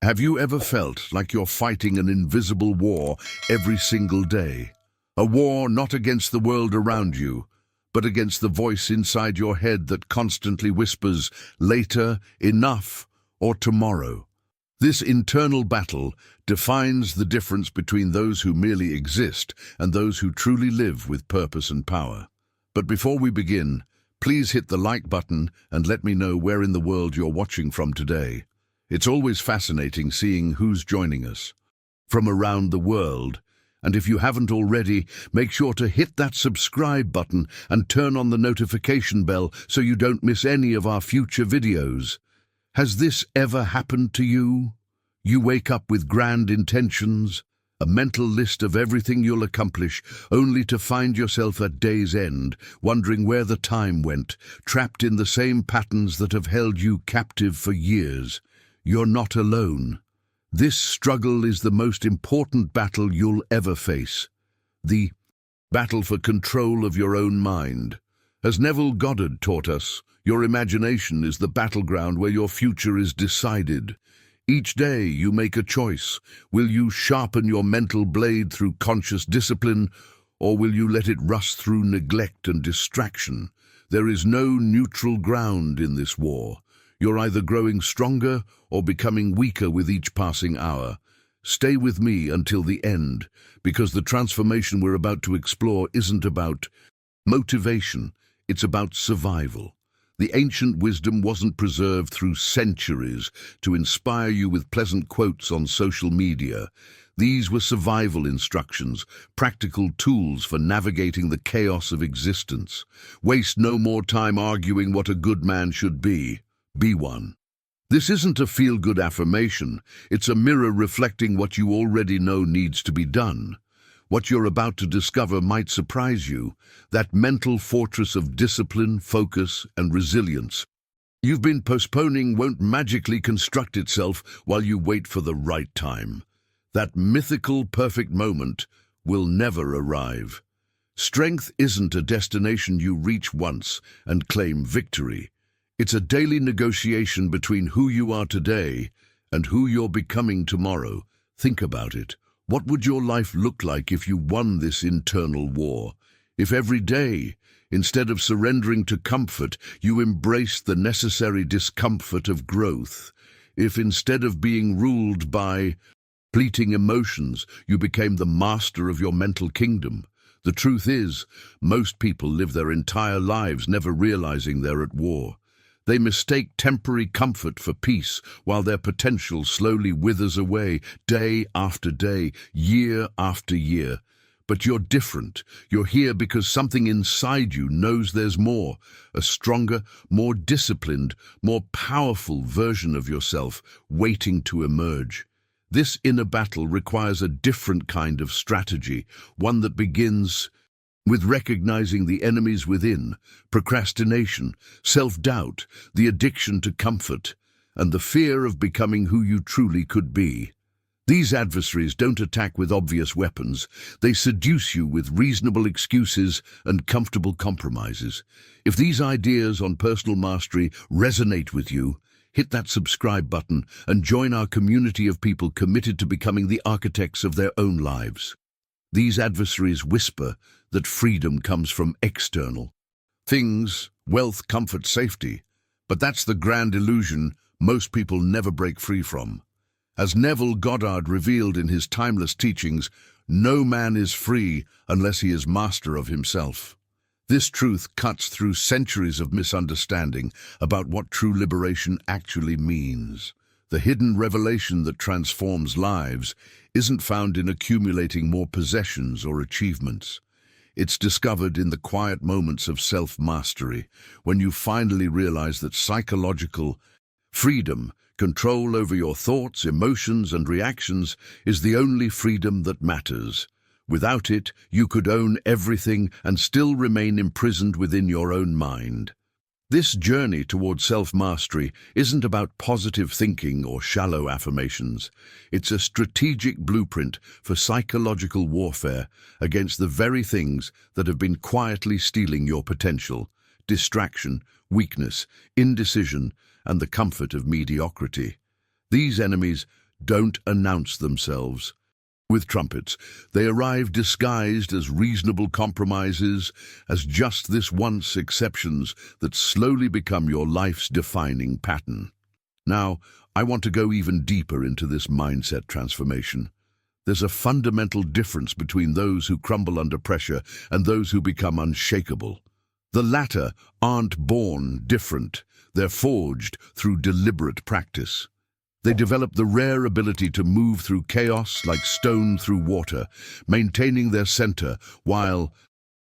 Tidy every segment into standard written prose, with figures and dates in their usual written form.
Have you ever felt like you're fighting an invisible war every single day? A war not against the world around you, but against the voice inside your head that constantly whispers, later, enough, or tomorrow. This internal battle defines the difference between those who merely exist and those who truly live with purpose and power. But before we begin, please hit the like button and let me know where in the world you're watching from today. It's always fascinating seeing who's joining us from around the world. And if you haven't already, make sure to hit that subscribe button and turn on the notification bell so you don't miss any of our future videos. Has this ever happened to you? You wake up with grand intentions, a mental list of everything you'll accomplish, only to find yourself at day's end, wondering where the time went, trapped in the same patterns that have held you captive for years. You're not alone. This struggle is the most important battle you'll ever face. The battle for control of your own mind. As Neville Goddard taught us, your imagination is the battleground where your future is decided. Each day you make a choice. Will you sharpen your mental blade through conscious discipline, or will you let it rust through neglect and distraction? There is no neutral ground in this war. You're either growing stronger or becoming weaker with each passing hour. Stay with me until the end, because the transformation we're about to explore isn't about motivation, it's about survival. The ancient wisdom wasn't preserved through centuries to inspire you with pleasant quotes on social media. These were survival instructions, practical tools for navigating the chaos of existence. Waste no more time arguing what a good man should be. Be one. This isn't a feel-good affirmation. It's a mirror reflecting what you already know needs to be done. What you're about to discover might surprise you, that mental fortress of discipline, focus, and resilience you've been postponing won't magically construct itself while you wait for the right time. That mythical perfect moment will never arrive. Strength isn't a destination you reach once and claim victory. It's a daily negotiation between who you are today and who you're becoming tomorrow. Think about it. What would your life look like if you won this internal war? If every day, instead of surrendering to comfort, you embraced the necessary discomfort of growth? If instead of being ruled by fleeting emotions, you became the master of your mental kingdom? The truth is, most people live their entire lives never realizing they're at war. They mistake temporary comfort for peace, while their potential slowly withers away, day after day, year after year. But you're different. You're here because something inside you knows there's more, a stronger, more disciplined, more powerful version of yourself waiting to emerge. This inner battle requires a different kind of strategy, one that begins with recognizing the enemies within: procrastination, self-doubt, the addiction to comfort, and the fear of becoming who you truly could be. These adversaries don't attack with obvious weapons. They seduce you with reasonable excuses and comfortable compromises. If these ideas on personal mastery resonate with you, hit that subscribe button and join our community of people committed to becoming the architects of their own lives. These adversaries whisper that freedom comes from external things, wealth, comfort, safety. But that's the grand illusion most people never break free from. As Neville Goddard revealed in his timeless teachings, no man is free unless he is master of himself. This truth cuts through centuries of misunderstanding about what true liberation actually means. The hidden revelation that transforms lives isn't found in accumulating more possessions or achievements. It's discovered in the quiet moments of self-mastery, when you finally realize that psychological freedom, control over your thoughts, emotions, and reactions, is the only freedom that matters. Without it, you could own everything and still remain imprisoned within your own mind. This journey toward self-mastery isn't about positive thinking or shallow affirmations. It's a strategic blueprint for psychological warfare against the very things that have been quietly stealing your potential: distraction, weakness, indecision, and the comfort of mediocrity. These enemies don't announce themselves with trumpets. They arrive disguised as reasonable compromises, as just this once exceptions that slowly become your life's defining pattern. Now, I want to go even deeper into this mindset transformation. There's a fundamental difference between those who crumble under pressure and those who become unshakable. The latter aren't born different. They're forged through deliberate practice. They develop the rare ability to move through chaos like stone through water, maintaining their center while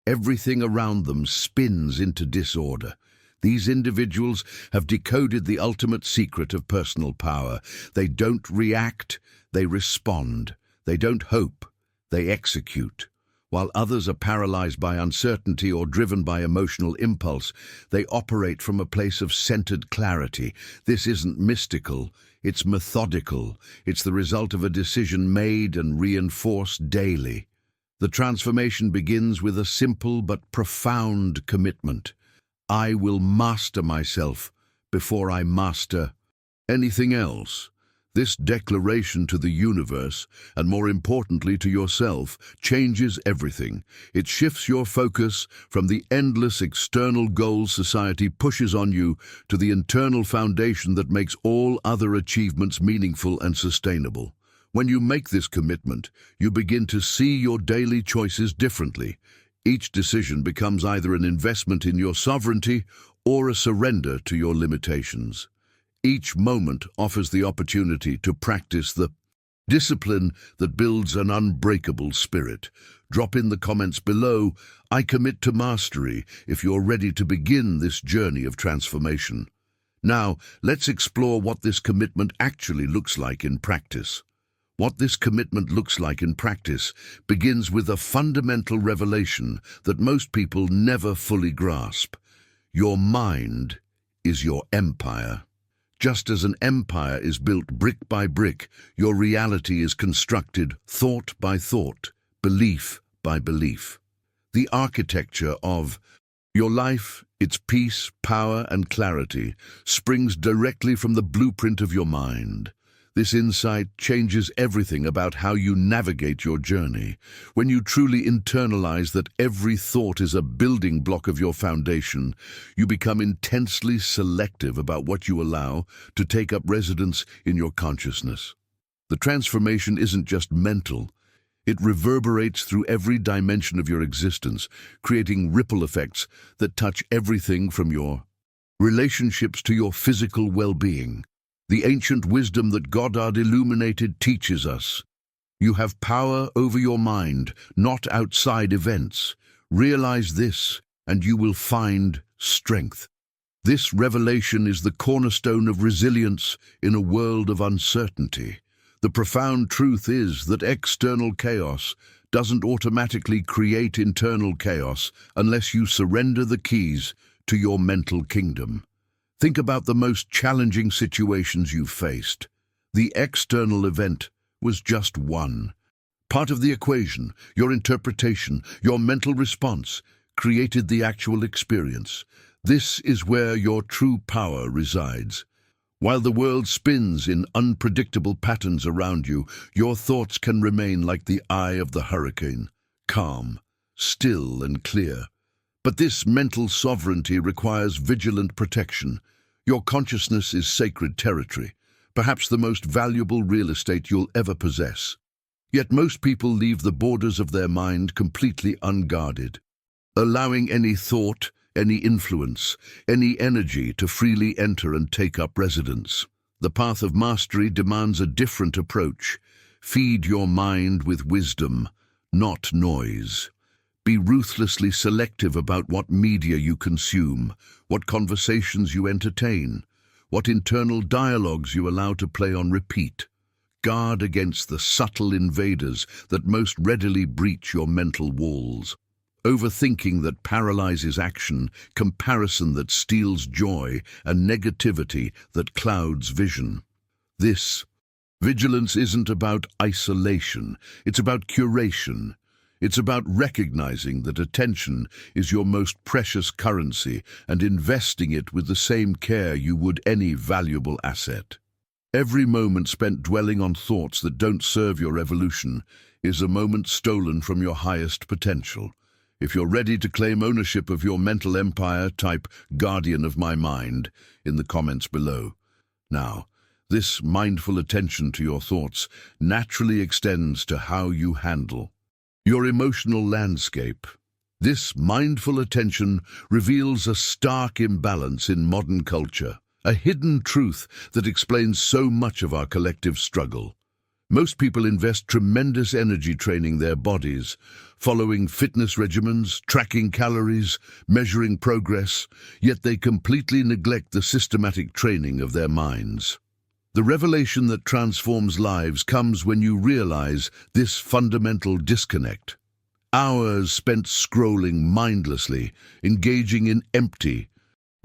everything around them spins into disorder. These individuals have decoded the ultimate secret of personal power. They don't react, they respond. They don't hope, they execute. While others are paralyzed by uncertainty or driven by emotional impulse, they operate from a place of centered clarity. This isn't mystical, it's methodical. It's the result of a decision made and reinforced daily. The transformation begins with a simple but profound commitment. I will master myself before I master anything else. This declaration to the universe, and more importantly to yourself, changes everything. It shifts your focus from the endless external goals society pushes on you to the internal foundation that makes all other achievements meaningful and sustainable. When you make this commitment, you begin to see your daily choices differently. Each decision becomes either an investment in your sovereignty or a surrender to your limitations. Each moment offers the opportunity to practice the discipline that builds an unbreakable spirit. Drop in the comments below, I commit to mastery, if you're ready to begin this journey of transformation. Now, let's explore what this commitment actually looks like in practice. What this commitment looks like in practice begins with a fundamental revelation that most people never fully grasp. Your mind is your empire. Just as an empire is built brick by brick, your reality is constructed thought by thought, belief by belief. The architecture of your life, its peace, power, and clarity, springs directly from the blueprint of your mind. This insight changes everything about how you navigate your journey. When you truly internalize that every thought is a building block of your foundation, you become intensely selective about what you allow to take up residence in your consciousness. The transformation isn't just mental. It reverberates through every dimension of your existence, creating ripple effects that touch everything from your relationships to your physical well-being. The ancient wisdom that Goddard illuminated teaches us. You have power over your mind, not outside events. Realize this, and you will find strength. This revelation is the cornerstone of resilience in a world of uncertainty. The profound truth is that external chaos doesn't automatically create internal chaos unless you surrender the keys to your mental kingdom. Think about the most challenging situations you've faced. The external event was just one. Part of the equation, your interpretation, your mental response, created the actual experience. This is where your true power resides. While the world spins in unpredictable patterns around you, your thoughts can remain like the eye of the hurricane, calm, still and clear. But this mental sovereignty requires vigilant protection. Your consciousness is sacred territory, perhaps the most valuable real estate you'll ever possess. Yet most people leave the borders of their mind completely unguarded, allowing any thought, any influence, any energy to freely enter and take up residence. The path of mastery demands a different approach. Feed your mind with wisdom, not noise. Be ruthlessly selective about what media you consume, what conversations you entertain, what internal dialogues you allow to play on repeat. Guard against the subtle invaders that most readily breach your mental walls. Overthinking that paralyzes action, comparison that steals joy, and negativity that clouds vision. This vigilance isn't about isolation, it's about curation. It's about recognizing that attention is your most precious currency and investing it with the same care you would any valuable asset. Every moment spent dwelling on thoughts that don't serve your evolution is a moment stolen from your highest potential. If you're ready to claim ownership of your mental empire, type "Guardian of my mind" in the comments below. Now, this mindful attention to your thoughts naturally extends to how you handle your emotional landscape. This mindful attention reveals a stark imbalance in modern culture, a hidden truth that explains so much of our collective struggle. Most people invest tremendous energy training their bodies, following fitness regimens, tracking calories, measuring progress, yet they completely neglect the systematic training of their minds. The revelation that transforms lives comes when you realize this fundamental disconnect. Hours spent scrolling mindlessly, engaging in empty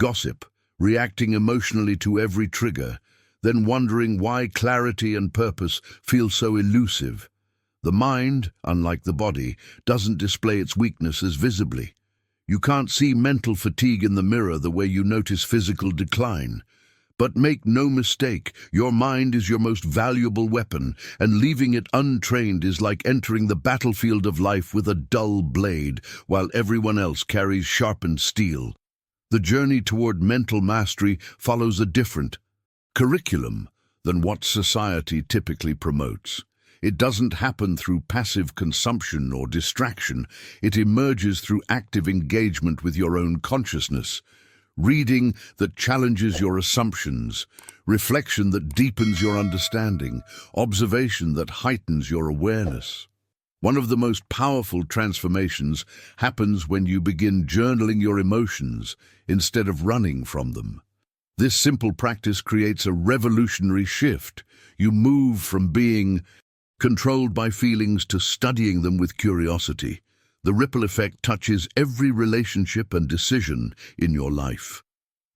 gossip, reacting emotionally to every trigger, then wondering why clarity and purpose feel so elusive. The mind, unlike the body, doesn't display its weaknesses visibly. You can't see mental fatigue in the mirror the way you notice physical decline. But make no mistake, your mind is your most valuable weapon, and leaving it untrained is like entering the battlefield of life with a dull blade, while everyone else carries sharpened steel. The journey toward mental mastery follows a different curriculum than what society typically promotes. It doesn't happen through passive consumption or distraction. It emerges through active engagement with your own consciousness. Reading that challenges your assumptions, reflection that deepens your understanding, observation that heightens your awareness. One of the most powerful transformations happens when you begin journaling your emotions instead of running from them. This simple practice creates a revolutionary shift. You move from being controlled by feelings to studying them with curiosity. The ripple effect touches every relationship and decision in your life.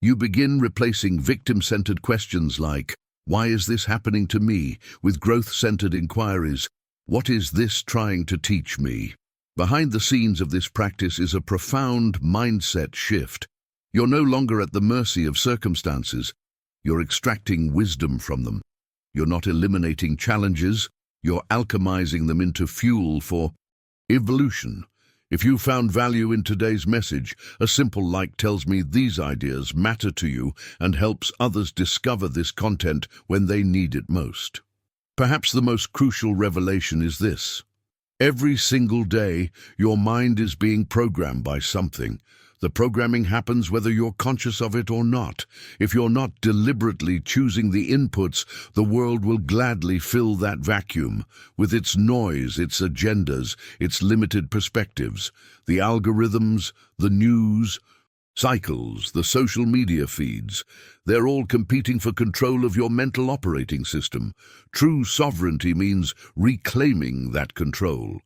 You begin replacing victim-centered questions like, "Why is this happening to me?" with growth-centered inquiries, "What is this trying to teach me?" Behind the scenes of this practice is a profound mindset shift. You're no longer at the mercy of circumstances. You're extracting wisdom from them. You're not eliminating challenges. You're alchemizing them into fuel for evolution. If you found value in today's message, a simple like tells me these ideas matter to you and helps others discover this content when they need it most. Perhaps the most crucial revelation is this. Every single day, your mind is being programmed by something. The programming happens whether you're conscious of it or not. If you're not deliberately choosing the inputs, the world will gladly fill that vacuum with its noise, its agendas, its limited perspectives. The algorithms, the news cycles, the social media feeds, they're all competing for control of your mental operating system. True sovereignty means reclaiming that control.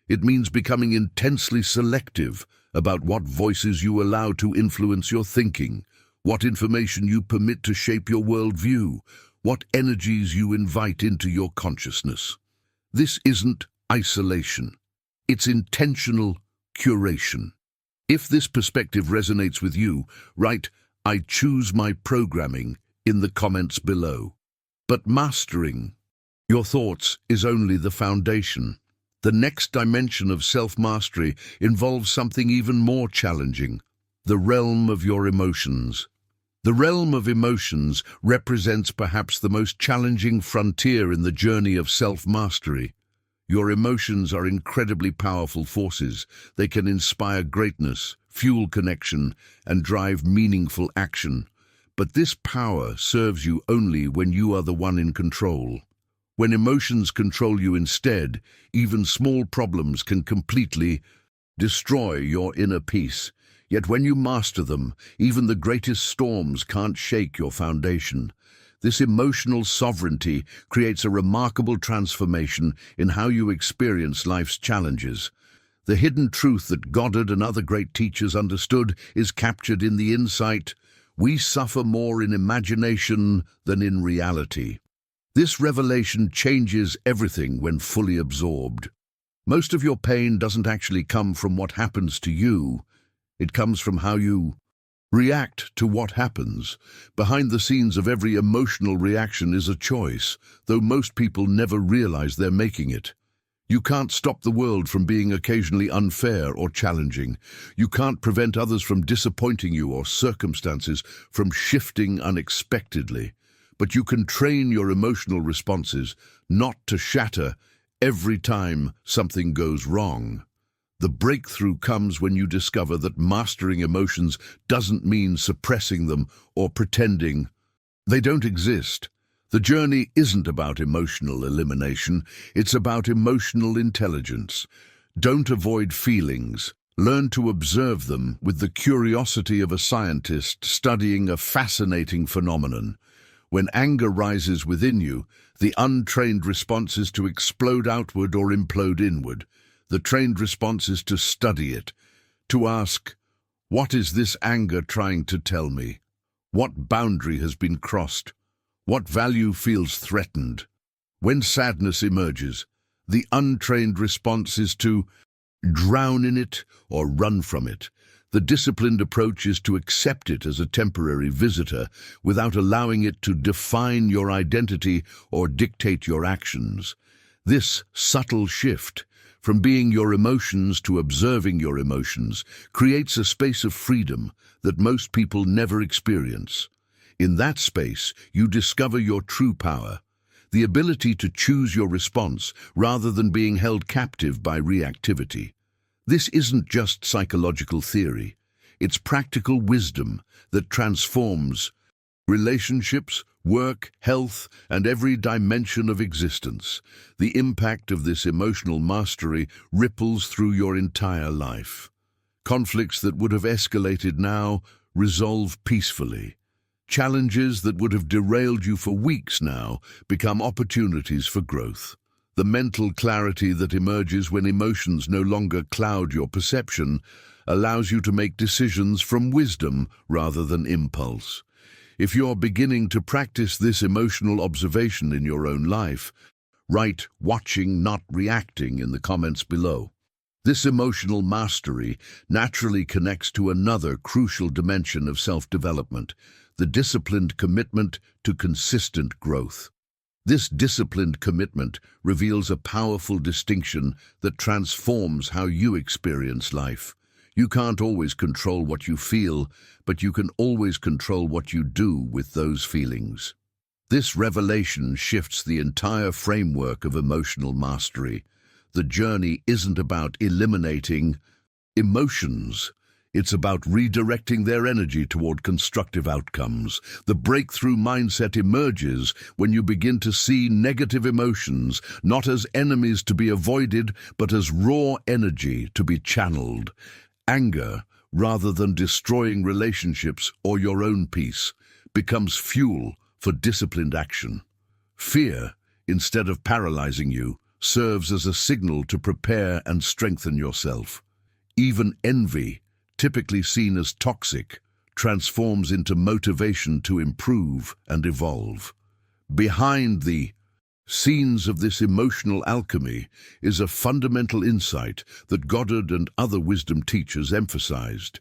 It means becoming intensely selective about what voices you allow to influence your thinking, what information you permit to shape your worldview, what energies you invite into your consciousness. This isn't isolation. It's intentional curation. If this perspective resonates with you, write "I choose my programming" in the comments below. But mastering your thoughts is only the foundation. The next dimension of self-mastery involves something even more challenging, the realm of your emotions. The realm of emotions represents perhaps the most challenging frontier in the journey of self-mastery. Your emotions are incredibly powerful forces. They can inspire greatness, fuel connection, and drive meaningful action. But this power serves you only when you are the one in control. When emotions control you instead, even small problems can completely destroy your inner peace. Yet when you master them, even the greatest storms can't shake your foundation. This emotional sovereignty creates a remarkable transformation in how you experience life's challenges. The hidden truth that Goddard and other great teachers understood is captured in the insight, "We suffer more in imagination than in reality." This revelation changes everything when fully absorbed. Most of your pain doesn't actually come from what happens to you. It comes from how you React to what happens. Behind the scenes of every emotional reaction is a choice, though most people never realize they're making it. You can't stop the world from being occasionally unfair or challenging. You can't prevent others from disappointing you or circumstances from shifting unexpectedly. But you can train your emotional responses not to shatter every time something goes wrong. The breakthrough comes when you discover that mastering emotions doesn't mean suppressing them or pretending they don't exist. The journey isn't about emotional elimination, it's about emotional intelligence. Don't avoid feelings. Learn to observe them with the curiosity of a scientist studying a fascinating phenomenon. When anger rises within you, the untrained response is to explode outward or implode inward. The trained response is to study it, to ask, what is this anger trying to tell me? What boundary has been crossed? What value feels threatened? When sadness emerges, the untrained response is to drown in it or run from it. The disciplined approach is to accept it as a temporary visitor without allowing it to define your identity or dictate your actions. This subtle shift from being your emotions to observing your emotions creates a space of freedom that most people never experience. In that space, you discover your true power, the ability to choose your response rather than being held captive by reactivity. This isn't just psychological theory. It's practical wisdom that transforms relationships, work, health, and every dimension of existence. The impact of this emotional mastery ripples through your entire life. Conflicts that would have escalated now resolve peacefully. Challenges that would have derailed you for weeks now become opportunities for growth. The mental clarity that emerges when emotions no longer cloud your perception allows you to make decisions from wisdom rather than impulse. If you're beginning to practice this emotional observation in your own life, write "watching, not reacting" in the comments below. This emotional mastery naturally connects to another crucial dimension of self-development, the disciplined commitment to consistent growth. This disciplined commitment reveals a powerful distinction that transforms how you experience life. You can't always control what you feel, but you can always control what you do with those feelings. This revelation shifts the entire framework of emotional mastery. The journey isn't about eliminating emotions. It's about redirecting their energy toward constructive outcomes. The breakthrough mindset emerges when you begin to see negative emotions not as enemies to be avoided, but as raw energy to be channeled. Anger, rather than destroying relationships or your own peace, becomes fuel for disciplined action. Fear, instead of paralyzing you, serves as a signal to prepare and strengthen yourself. Even envy, typically seen as toxic, transforms into motivation to improve and evolve. Behind the scenes of this emotional alchemy is a fundamental insight that Goddard and other wisdom teachers emphasized.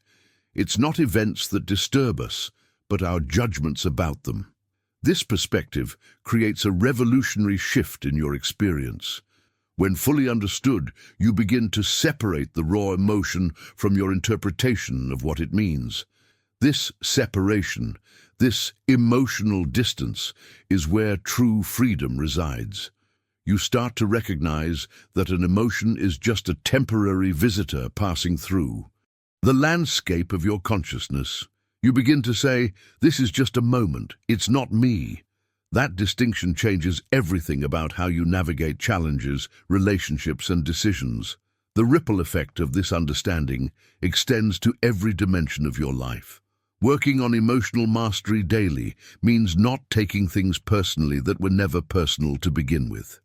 It's not events that disturb us, but our judgments about them. This perspective creates a revolutionary shift in your experience. When fully understood, you begin to separate the raw emotion from your interpretation of what it means. This separation, this emotional distance, is where true freedom resides. You start to recognize that an emotion is just a temporary visitor passing through the landscape of your consciousness. You begin to say, "This is just a moment, it's not me." That distinction changes everything about how you navigate challenges, relationships, and decisions. The ripple effect of this understanding extends to every dimension of your life. Working on emotional mastery daily means not taking things personally that were never personal to begin with.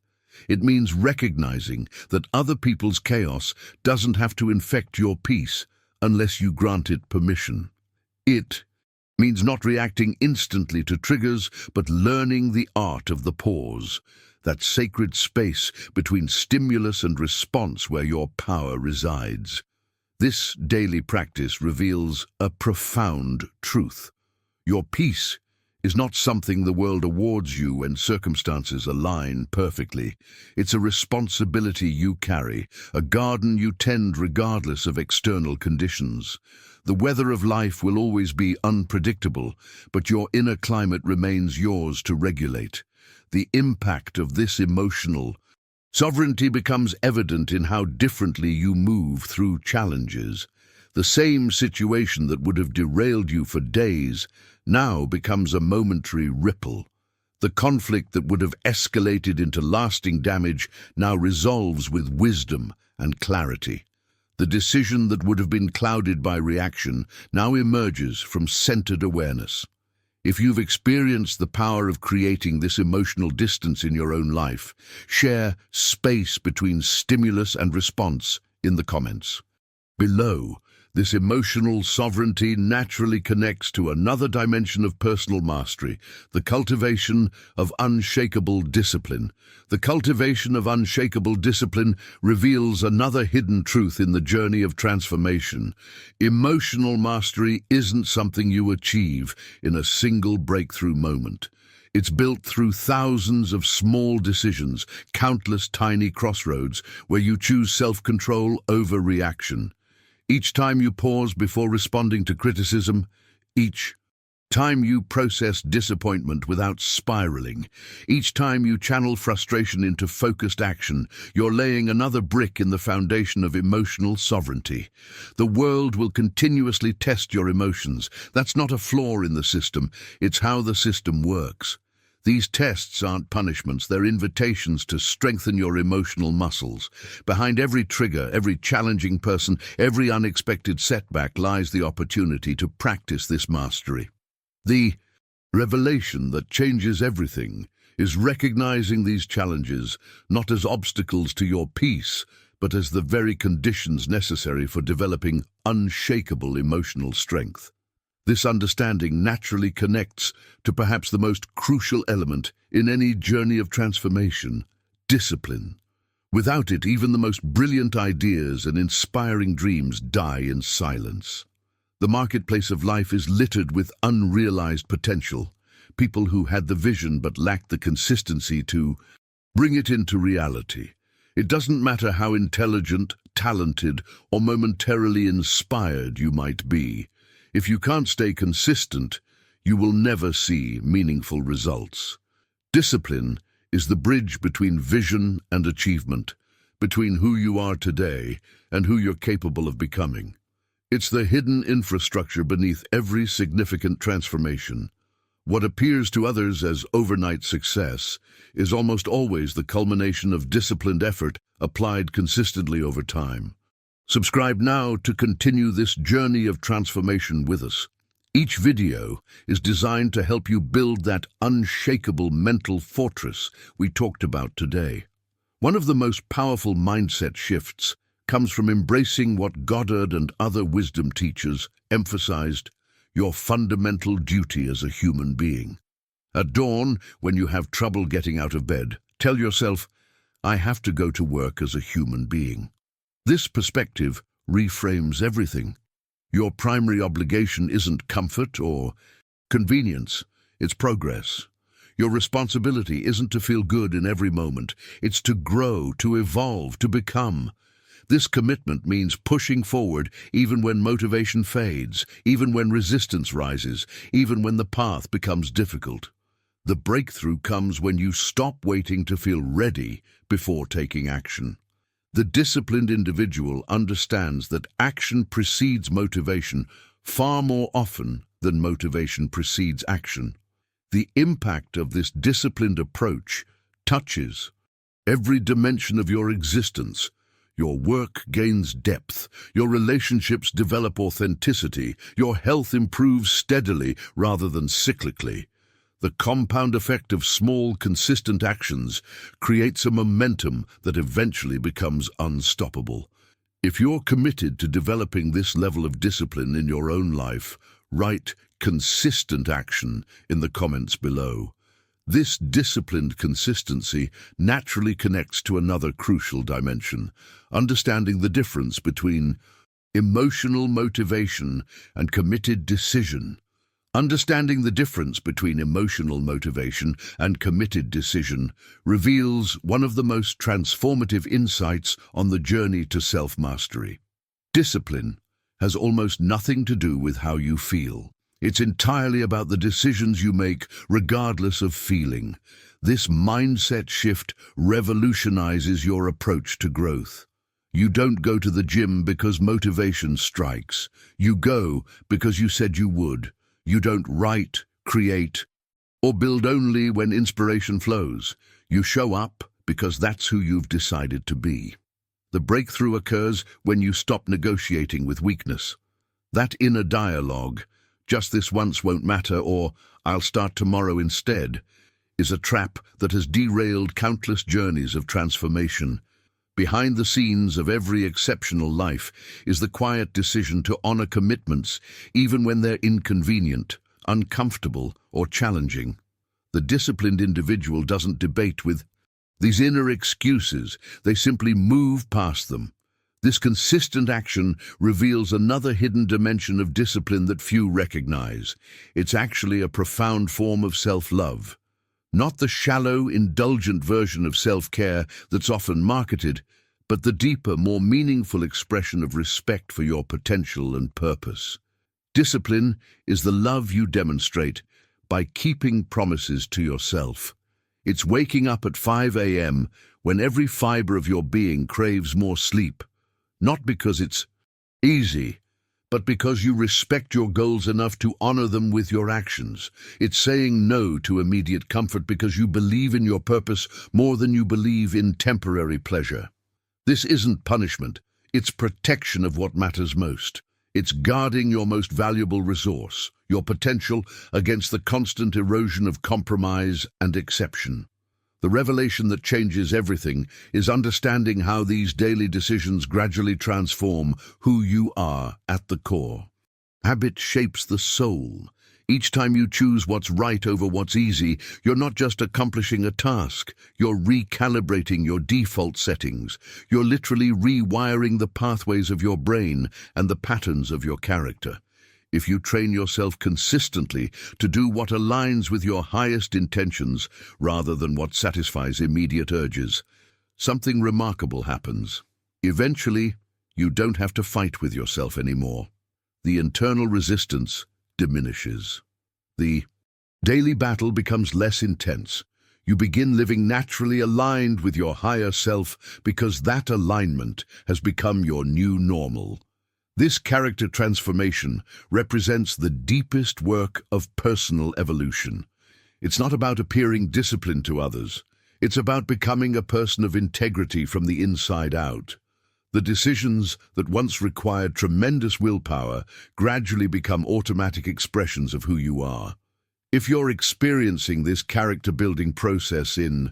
It means recognizing that other people's chaos doesn't have to infect your peace unless you grant it permission. It means not reacting instantly to triggers, but learning the art of the pause, that sacred space between stimulus and response where your power resides. This daily practice reveals a profound truth. Your peace is not something the world awards you when circumstances align perfectly. It's a responsibility you carry, a garden you tend regardless of external conditions. The weather of life will always be unpredictable, but your inner climate remains yours to regulate. The impact of this emotional sovereignty becomes evident in how differently you move through challenges. The same situation that would have derailed you for days now becomes a momentary ripple. The conflict that would have escalated into lasting damage now resolves with wisdom and clarity. The decision that would have been clouded by reaction now emerges from centered awareness. If you've experienced the power of creating this emotional distance in your own life, share space between stimulus and response in the comments. Below, this emotional sovereignty naturally connects to another dimension of personal mastery, the cultivation of unshakable discipline. The cultivation of unshakable discipline reveals another hidden truth in the journey of transformation. Emotional mastery isn't something you achieve in a single breakthrough moment. It's built through thousands of small decisions, countless tiny crossroads where you choose self-control over reaction. Each time you pause before responding to criticism, each time you process disappointment without spiraling, each time you channel frustration into focused action, you're laying another brick in the foundation of emotional sovereignty. The world will continuously test your emotions. That's not a flaw in the system, it's how the system works. These tests aren't punishments, they're invitations to strengthen your emotional muscles. Behind every trigger, every challenging person, every unexpected setback lies the opportunity to practice this mastery. The revelation that changes everything is recognizing these challenges not as obstacles to your peace, but as the very conditions necessary for developing unshakable emotional strength. This understanding naturally connects to perhaps the most crucial element in any journey of transformation: discipline. Without it, even the most brilliant ideas and inspiring dreams die in silence. The marketplace of life is littered with unrealized potential, people who had the vision but lacked the consistency to bring it into reality. It doesn't matter how intelligent, talented, or momentarily inspired you might be. If you can't stay consistent, you will never see meaningful results. Discipline is the bridge between vision and achievement, between who you are today and who you're capable of becoming. It's the hidden infrastructure beneath every significant transformation. What appears to others as overnight success is almost always the culmination of disciplined effort applied consistently over time. Subscribe now to continue this journey of transformation with us. Each video is designed to help you build that unshakable mental fortress we talked about today. One of the most powerful mindset shifts comes from embracing what Goddard and other wisdom teachers emphasized: your fundamental duty as a human being. At dawn, when you have trouble getting out of bed, tell yourself, "I have to go to work as a human being." This perspective reframes everything. Your primary obligation isn't comfort or convenience, it's progress. Your responsibility isn't to feel good in every moment, it's to grow, to evolve, to become. This commitment means pushing forward even when motivation fades, even when resistance rises, even when the path becomes difficult. The breakthrough comes when you stop waiting to feel ready before taking action. The disciplined individual understands that action precedes motivation far more often than motivation precedes action. The impact of this disciplined approach touches every dimension of your existence. Your work gains depth, your relationships develop authenticity, your health improves steadily rather than cyclically. The compound effect of small, consistent actions creates a momentum that eventually becomes unstoppable. If you're committed to developing this level of discipline in your own life, write "consistent action" in the comments below. This disciplined consistency naturally connects to another crucial dimension: understanding the difference between emotional motivation, and committed decision. Understanding the difference between emotional motivation and committed decision reveals one of the most transformative insights on the journey to self-mastery. Discipline has almost nothing to do with how you feel. It's entirely about the decisions you make, regardless of feeling. This mindset shift revolutionizes your approach to growth. You don't go to the gym because motivation strikes. You go because you said you would. You don't write, create, or build only when inspiration flows. You show up because that's who you've decided to be. The breakthrough occurs when you stop negotiating with weakness. That inner dialogue, "just this once won't matter," or "I'll start tomorrow instead," is a trap that has derailed countless journeys of transformation. Behind the scenes of every exceptional life is the quiet decision to honor commitments, even when they're inconvenient, uncomfortable, or challenging. The disciplined individual doesn't debate with these inner excuses, they simply move past them. This consistent action reveals another hidden dimension of discipline that few recognize. It's actually a profound form of self-love. Not the shallow, indulgent version of self-care that's often marketed, but the deeper, more meaningful expression of respect for your potential and purpose. Discipline is the love you demonstrate by keeping promises to yourself. It's waking up at 5 a.m. when every fiber of your being craves more sleep, not because it's easy, but because you respect your goals enough to honor them with your actions. It's saying no to immediate comfort because you believe in your purpose more than you believe in temporary pleasure. This isn't punishment, it's protection of what matters most. It's guarding your most valuable resource, your potential, against the constant erosion of compromise and exception. The revelation that changes everything is understanding how these daily decisions gradually transform who you are at the core. Habit shapes the soul. Each time you choose what's right over what's easy, you're not just accomplishing a task, you're recalibrating your default settings. You're literally rewiring the pathways of your brain and the patterns of your character. If you train yourself consistently to do what aligns with your highest intentions rather than what satisfies immediate urges, something remarkable happens. Eventually, you don't have to fight with yourself anymore. The internal resistance diminishes. The daily battle becomes less intense. You begin living naturally aligned with your higher self because that alignment has become your new normal. This character transformation represents the deepest work of personal evolution. It's not about appearing disciplined to others. It's about becoming a person of integrity from the inside out. The decisions that once required tremendous willpower gradually become automatic expressions of who you are. If you're experiencing this character-building process in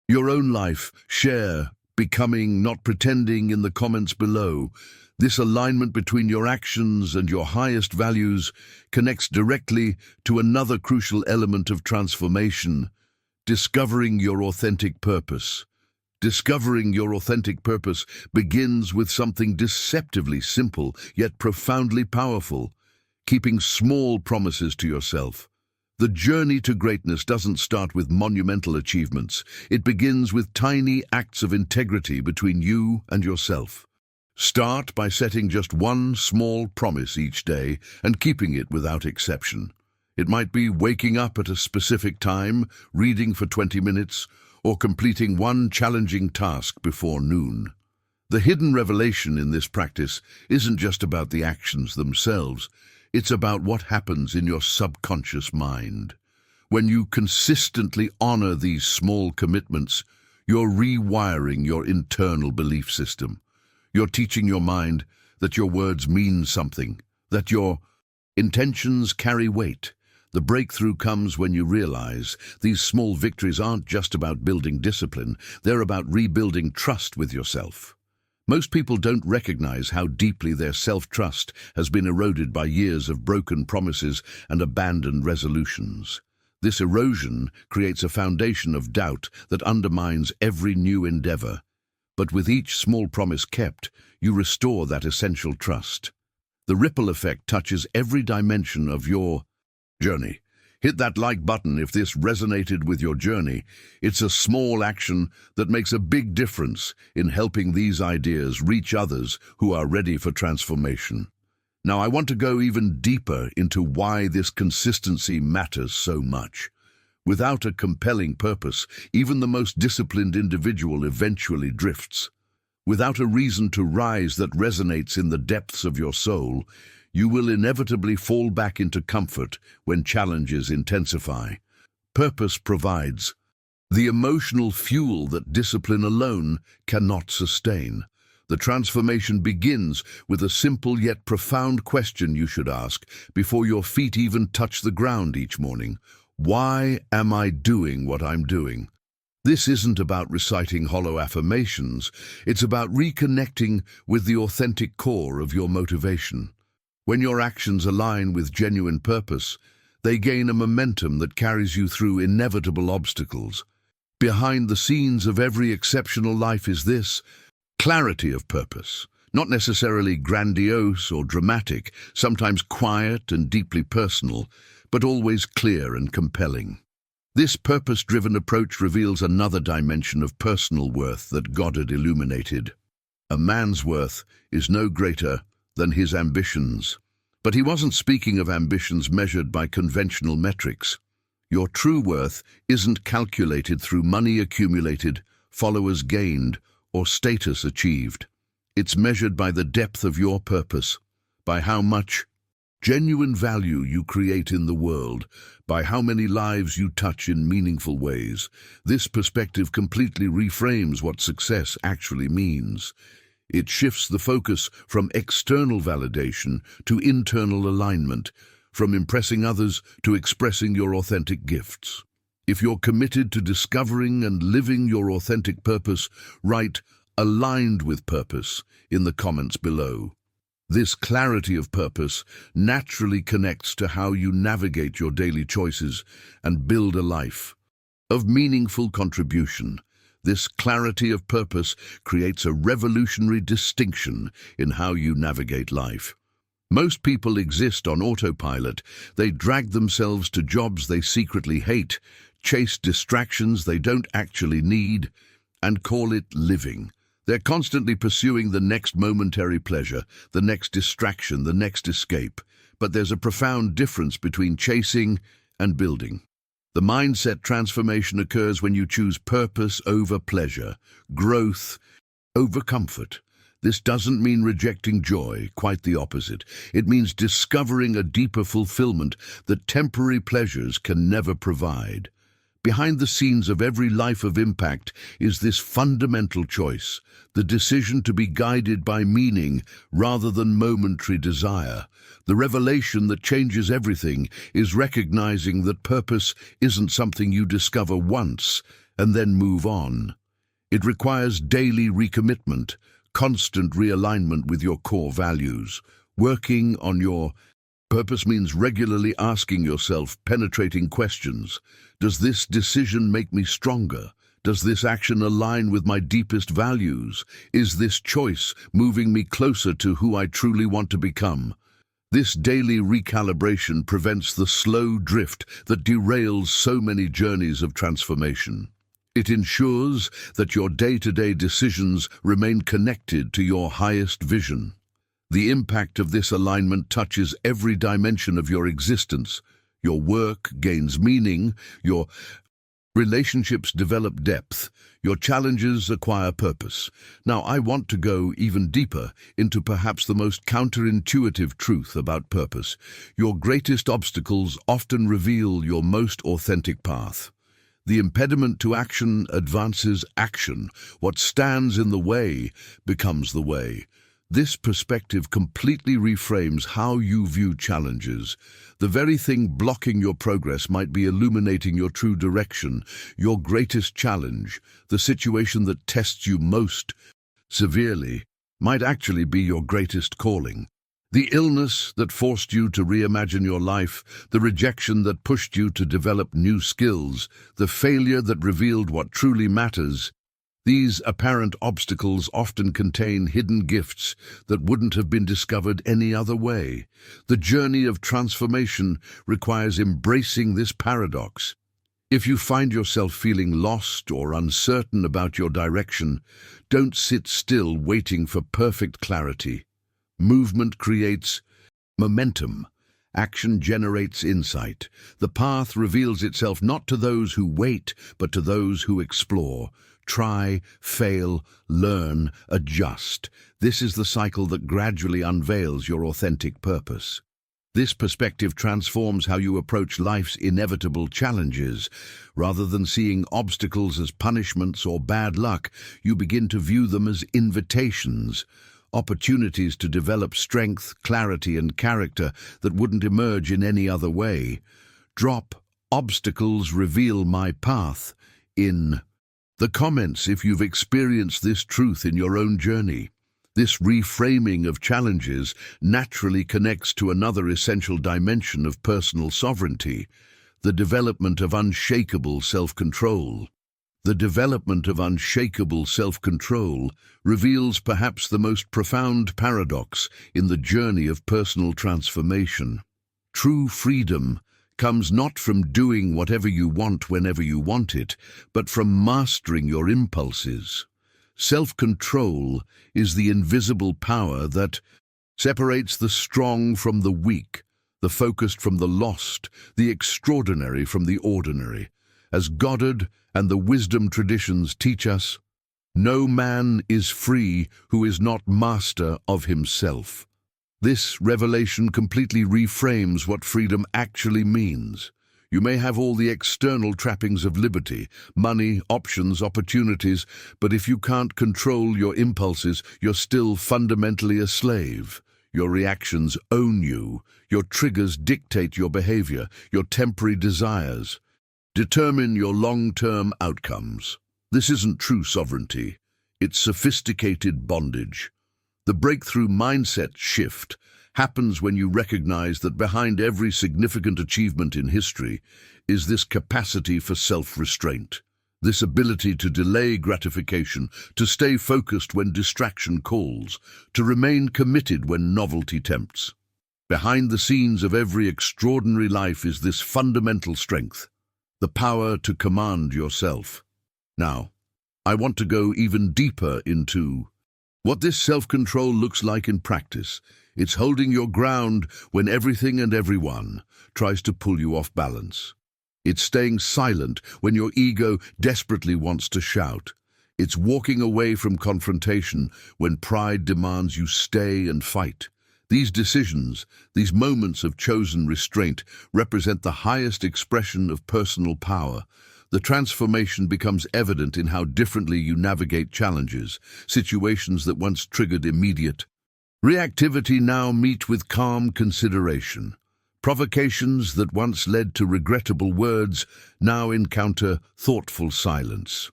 your own life, share "becoming, not pretending" in the comments below. This alignment between your actions and your highest values connects directly to another crucial element of transformation: discovering your authentic purpose. Discovering your authentic purpose begins with something deceptively simple yet profoundly powerful: keeping small promises to yourself. The journey to greatness doesn't start with monumental achievements. It begins with tiny acts of integrity between you and yourself. Start by setting just one small promise each day and keeping it without exception. It might be waking up at a specific time, reading for 20 minutes, or completing one challenging task before noon. The hidden revelation in this practice isn't just about the actions themselves. It's about what happens in your subconscious mind. When you consistently honor these small commitments, you're rewiring your internal belief system. You're teaching your mind that your words mean something, that your intentions carry weight. The breakthrough comes when you realize these small victories aren't just about building discipline, they're about rebuilding trust with yourself. Most people don't recognize how deeply their self-trust has been eroded by years of broken promises and abandoned resolutions. This erosion creates a foundation of doubt that undermines every new endeavor. But with each small promise kept, you restore that essential trust. The ripple effect touches every dimension of your journey. Hit that like button if this resonated with your journey. It's a small action that makes a big difference in helping these ideas reach others who are ready for transformation. Now, I want to go even deeper into why this consistency matters so much. Without a compelling purpose, even the most disciplined individual eventually drifts. Without a reason to rise that resonates in the depths of your soul, you will inevitably fall back into comfort when challenges intensify. Purpose provides the emotional fuel that discipline alone cannot sustain. The transformation begins with a simple yet profound question you should ask before your feet even touch the ground each morning. Why am I doing what I'm doing? This isn't about reciting hollow affirmations. It's about reconnecting with the authentic core of your motivation. When your actions align with genuine purpose, they gain a momentum that carries you through inevitable obstacles. Behind the scenes of every exceptional life is this clarity of purpose. Not necessarily grandiose or dramatic, sometimes quiet and deeply personal, but always clear and compelling. This purpose-driven approach reveals another dimension of personal worth that Goddard illuminated. A man's worth is no greater than his ambitions. But he wasn't speaking of ambitions measured by conventional metrics. Your true worth isn't calculated through money accumulated, followers gained, or status achieved. It's measured by the depth of your purpose, by how much genuine value you create in the world, by how many lives you touch in meaningful ways. This perspective completely reframes what success actually means. It shifts the focus from external validation to internal alignment, from impressing others to expressing your authentic gifts. If you're committed to discovering and living your authentic purpose, write "aligned with purpose" in the comments below. This clarity of purpose naturally connects to how you navigate your daily choices and build a life of meaningful contribution. This clarity of purpose creates a revolutionary distinction in how you navigate life. Most people exist on autopilot. They drag themselves to jobs they secretly hate, chase distractions they don't actually need, and call it living. They're constantly pursuing the next momentary pleasure, the next distraction, the next escape. But there's a profound difference between chasing and building. The mindset transformation occurs when you choose purpose over pleasure, growth over comfort. This doesn't mean rejecting joy, quite the opposite. It means discovering a deeper fulfillment that temporary pleasures can never provide. Behind the scenes of every life of impact is this fundamental choice, the decision to be guided by meaning rather than momentary desire. The revelation that changes everything is recognizing that purpose isn't something you discover once and then move on. It requires daily recommitment, constant realignment with your core values. Working on your purpose means regularly asking yourself penetrating questions. Does this decision make me stronger? Does this action align with my deepest values? Is this choice moving me closer to who I truly want to become? This daily recalibration prevents the slow drift that derails so many journeys of transformation. It ensures that your day-to-day decisions remain connected to your highest vision. The impact of this alignment touches every dimension of your existence. Your work gains meaning, your relationships develop depth, your challenges acquire purpose. Now, I want to go even deeper into perhaps the most counterintuitive truth about purpose. Your greatest obstacles often reveal your most authentic path. The impediment to action advances action. What stands in the way becomes the way. This perspective completely reframes how you view challenges. The very thing blocking your progress might be illuminating your true direction. Your greatest challenge, the situation that tests you most severely, might actually be your greatest calling. The illness that forced you to reimagine your life, the rejection that pushed you to develop new skills, the failure that revealed what truly matters, These apparent obstacles often contain hidden gifts that wouldn't have been discovered any other way. The journey of transformation requires embracing this paradox. If you find yourself feeling lost or uncertain about your direction, don't sit still waiting for perfect clarity. Movement creates momentum. Action generates insight. The path reveals itself not to those who wait, but to those who explore. Try, fail, learn, adjust. This is the cycle that gradually unveils your authentic purpose. This perspective transforms how you approach life's inevitable challenges. Rather than seeing obstacles as punishments or bad luck, you begin to view them as invitations, opportunities to develop strength, clarity, and character that wouldn't emerge in any other way. Drop "Obstacles reveal my path" in the comments if you've experienced this truth in your own journey. This reframing of challenges naturally connects to another essential dimension of personal sovereignty, the development of unshakable self-control. The development of unshakable self-control reveals perhaps the most profound paradox in the journey of personal transformation. True freedom comes not from doing whatever you want whenever you want it, but from mastering your impulses. Self-control is the invisible power that separates the strong from the weak, the focused from the lost, the extraordinary from the ordinary. As Goddard and the wisdom traditions teach us, no man is free who is not master of himself. This revelation completely reframes what freedom actually means. You may have all the external trappings of liberty, money, options, opportunities, but if you can't control your impulses, you're still fundamentally a slave. Your reactions own you. Your triggers dictate your behavior. Your temporary desires determine your long-term outcomes. This isn't true sovereignty. It's sophisticated bondage. The breakthrough mindset shift happens when you recognize that behind every significant achievement in history is this capacity for self-restraint, this ability to delay gratification, to stay focused when distraction calls, to remain committed when novelty tempts. Behind the scenes of every extraordinary life is this fundamental strength, the power to command yourself. Now, I want to go even deeper into what this self-control looks like in practice. It's holding your ground when everything and everyone tries to pull you off balance. It's staying silent when your ego desperately wants to shout. It's walking away from confrontation when pride demands you stay and fight. These decisions, these moments of chosen restraint, represent the highest expression of personal power. The transformation becomes evident in how differently you navigate challenges. Situations that once triggered immediate reactivity now meet with calm consideration. Provocations that once led to regrettable words now encounter thoughtful silence.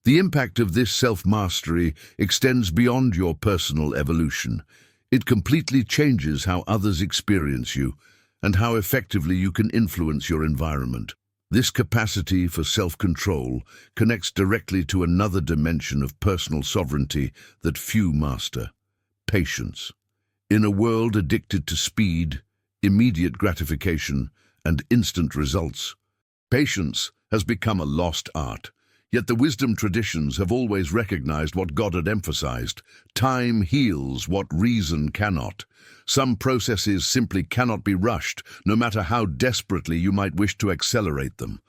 The impact of this self-mastery extends beyond your personal evolution. It completely changes how others experience you and how effectively you can influence your environment. This capacity for self-control connects directly to another dimension of personal sovereignty that few master: patience. In a world addicted to speed, immediate gratification, and instant results, patience has become a lost art. Yet the wisdom traditions have always recognized what Goddard emphasized: time heals what reason cannot. Some processes simply cannot be rushed, no matter how desperately you might wish to accelerate them.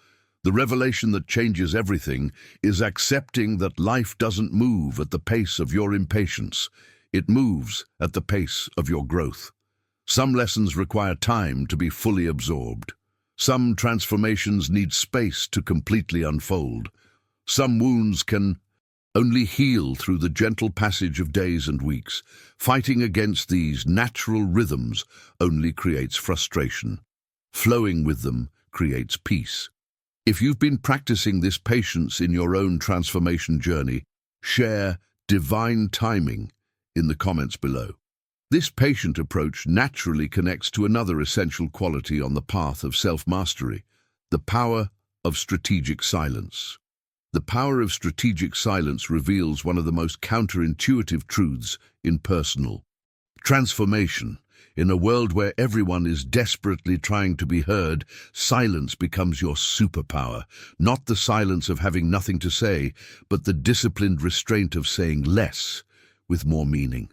The revelation that changes everything is accepting that life doesn't move at the pace of your impatience. It moves at the pace of your growth. Some lessons require time to be fully absorbed. Some transformations need space to completely unfold. Some wounds can only heal through the gentle passage of days and weeks. Fighting against these natural rhythms only creates frustration. Flowing with them creates peace. If you've been practicing this patience in your own transformation journey, share divine timing in the comments below. This patient approach naturally connects to another essential quality on the path of self-mastery: the power of strategic silence. The power of strategic silence reveals one of the most counterintuitive truths in personal transformation. In a world where everyone is desperately trying to be heard, silence becomes your superpower. Not the silence of having nothing to say, but the disciplined restraint of saying less with more meaning.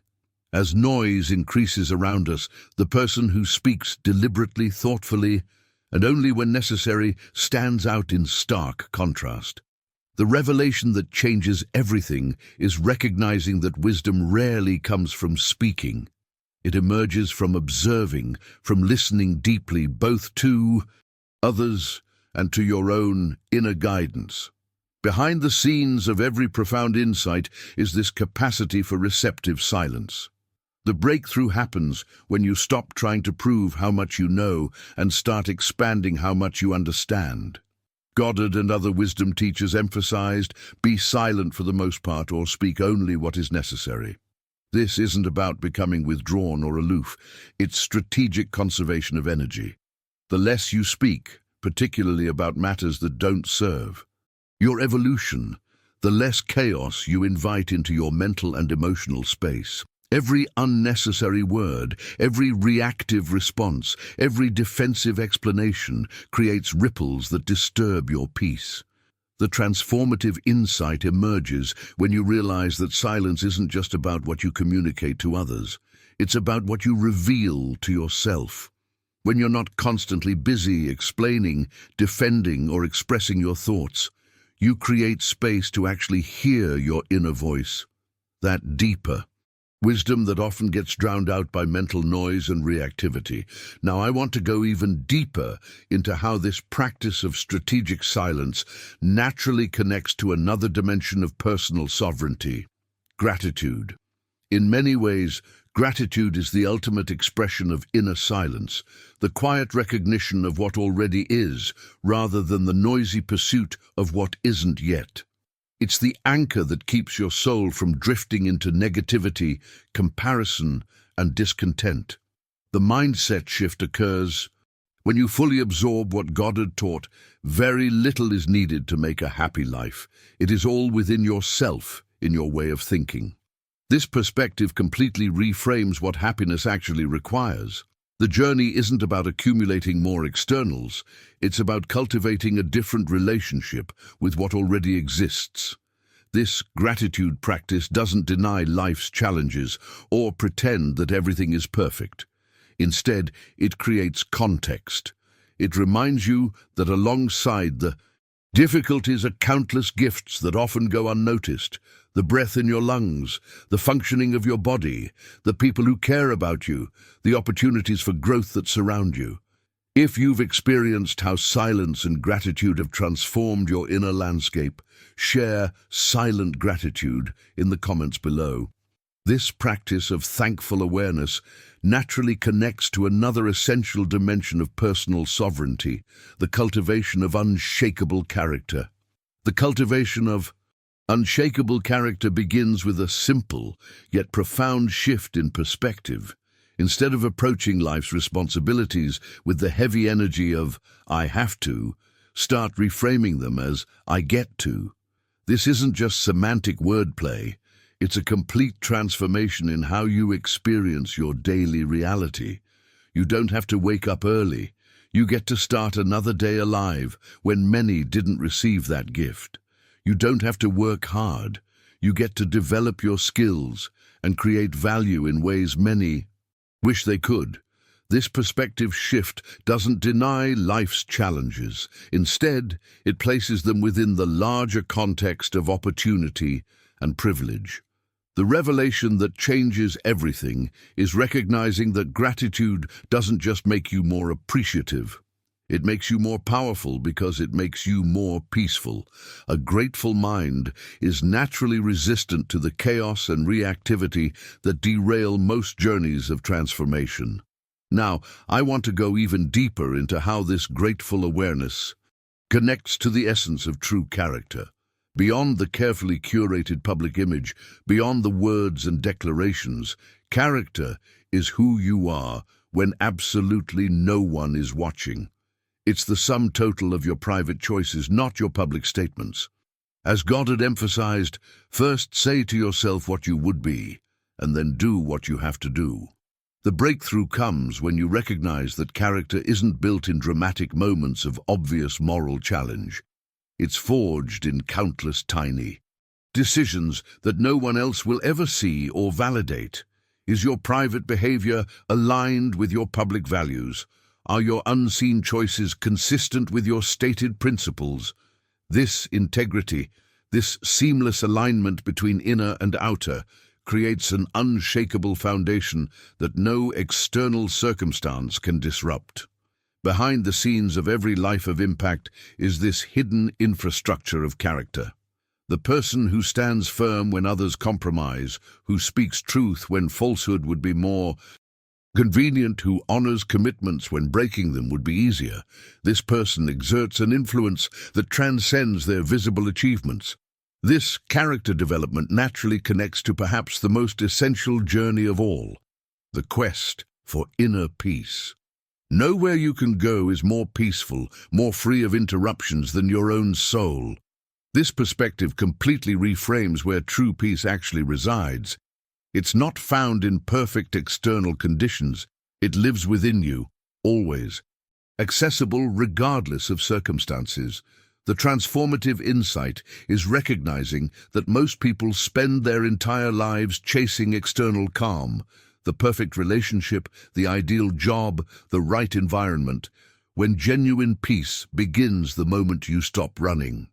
As noise increases around us, the person who speaks deliberately, thoughtfully, and only when necessary stands out in stark contrast. The revelation that changes everything is recognizing that wisdom rarely comes from speaking. It emerges from observing, from listening deeply, both to others and to your own inner guidance. Behind the scenes of every profound insight is this capacity for receptive silence. The breakthrough happens when you stop trying to prove how much you know and start expanding how much you understand. Goddard and other wisdom teachers emphasized, be silent for the most part or speak only what is necessary. This isn't about becoming withdrawn or aloof, it's strategic conservation of energy. The less you speak, particularly about matters that don't serve your evolution, the less chaos you invite into your mental and emotional space. Every unnecessary word, every reactive response, every defensive explanation creates ripples that disturb your peace. The transformative insight emerges when you realize that silence isn't just about what you communicate to others. It's about what you reveal to yourself. When you're not constantly busy explaining, defending, or expressing your thoughts, you create space to actually hear your inner voice. That deeper wisdom that often gets drowned out by mental noise and reactivity. Now, I want to go even deeper into how this practice of strategic silence naturally connects to another dimension of personal sovereignty: gratitude. In many ways, gratitude is the ultimate expression of inner silence, the quiet recognition of what already is, rather than the noisy pursuit of what isn't yet. It's the anchor that keeps your soul from drifting into negativity, comparison, and discontent. The mindset shift occurs when you fully absorb what Goddard taught. Very little is needed to make a happy life. It is all within yourself, in your way of thinking. This perspective completely reframes what happiness actually requires. The journey isn't about accumulating more externals, it's about cultivating a different relationship with what already exists. This gratitude practice doesn't deny life's challenges or pretend that everything is perfect. Instead, it creates context. It reminds you that alongside the difficulties are countless gifts that often go unnoticed: the breath in your lungs, the functioning of your body, the people who care about you, the opportunities for growth that surround you. If you've experienced how silence and gratitude have transformed your inner landscape, share silent gratitude in the comments below. This practice of thankful awareness naturally connects to another essential dimension of personal sovereignty: the cultivation of unshakable character. The cultivation of unshakable character begins with a simple yet profound shift in perspective. Instead of approaching life's responsibilities with the heavy energy of "I have to," start reframing them as "I get to." This isn't just semantic wordplay. It's a complete transformation in how you experience your daily reality. You don't have to wake up early. You get to start another day alive when many didn't receive that gift. You don't have to work hard. You get to develop your skills and create value in ways many wish they could. This perspective shift doesn't deny life's challenges. Instead, it places them within the larger context of opportunity and privilege. The revelation that changes everything is recognizing that gratitude doesn't just make you more appreciative. It makes you more powerful because it makes you more peaceful. A grateful mind is naturally resistant to the chaos and reactivity that derail most journeys of transformation. Now, I want to go even deeper into how this grateful awareness connects to the essence of true character. Beyond the carefully curated public image, beyond the words and declarations, character is who you are when absolutely no one is watching. It's the sum total of your private choices, not your public statements. As Goddard emphasized, first say to yourself what you would be, and then do what you have to do. The breakthrough comes when you recognize that character isn't built in dramatic moments of obvious moral challenge. It's forged in countless tiny decisions that no one else will ever see or validate. Is your private behavior aligned with your public values? Are your unseen choices consistent with your stated principles? This integrity, this seamless alignment between inner and outer, creates an unshakable foundation that no external circumstance can disrupt. Behind the scenes of every life of impact is this hidden infrastructure of character. The person who stands firm when others compromise, who speaks truth when falsehood would be more convenient, who honors commitments when breaking them would be easier. This person exerts an influence that transcends their visible achievements. This character development naturally connects to perhaps the most essential journey of all, the quest for inner peace. Nowhere you can go is more peaceful, more free of interruptions than your own soul. This perspective completely reframes where true peace actually resides. It's not found in perfect external conditions. It lives within you, always, accessible regardless of circumstances. The transformative insight is recognizing that most people spend their entire lives chasing external calm, the perfect relationship, the ideal job, the right environment, when genuine peace begins the moment you stop running.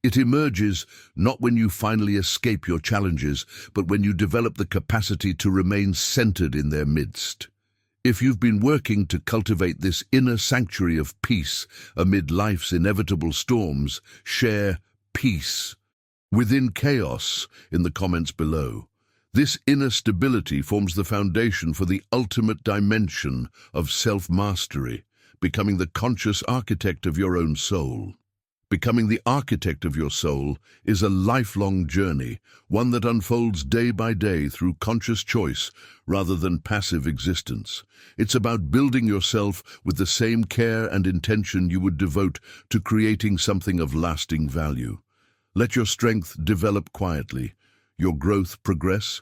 It emerges not when you finally escape your challenges, but when you develop the capacity to remain centered in their midst. If you've been working to cultivate this inner sanctuary of peace amid life's inevitable storms, share peace within chaos in the comments below. This inner stability forms the foundation for the ultimate dimension of self-mastery, becoming the conscious architect of your own soul. Becoming the architect of your soul is a lifelong journey, one that unfolds day by day through conscious choice rather than passive existence. It's about building yourself with the same care and intention you would devote to creating something of lasting value. Let your strength develop quietly, your growth progress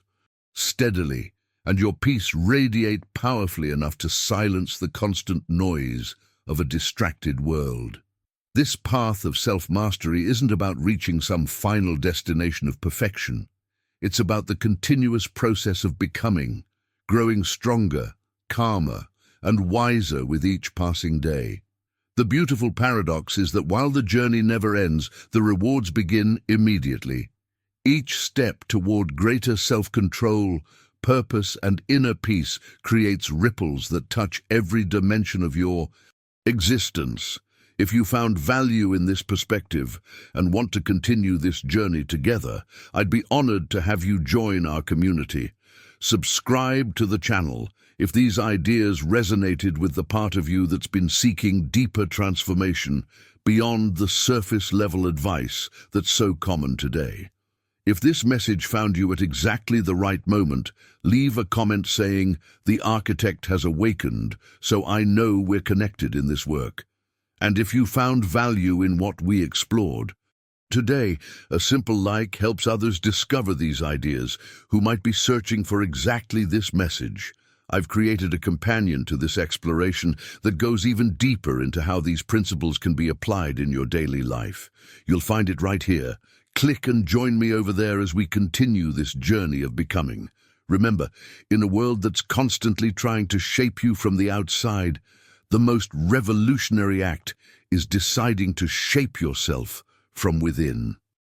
steadily, and your peace radiate powerfully enough to silence the constant noise of a distracted world. This path of self-mastery isn't about reaching some final destination of perfection. It's about the continuous process of becoming, growing stronger, calmer, and wiser with each passing day. The beautiful paradox is that while the journey never ends, the rewards begin immediately. Each step toward greater self-control, purpose, and inner peace creates ripples that touch every dimension of your existence. If you found value in this perspective and want to continue this journey together, I'd be honored to have you join our community. Subscribe to the channel if these ideas resonated with the part of you that's been seeking deeper transformation beyond the surface-level advice that's so common today. If this message found you at exactly the right moment, leave a comment saying, "The architect has awakened, so I know we're connected in this work." And if you found value in what we explored today, a simple like helps others discover these ideas who might be searching for exactly this message. I've created a companion to this exploration that goes even deeper into how these principles can be applied in your daily life. You'll find it right here. Click and join me over there as we continue this journey of becoming. Remember, in a world that's constantly trying to shape you from the outside, the most revolutionary act is deciding to shape yourself from within.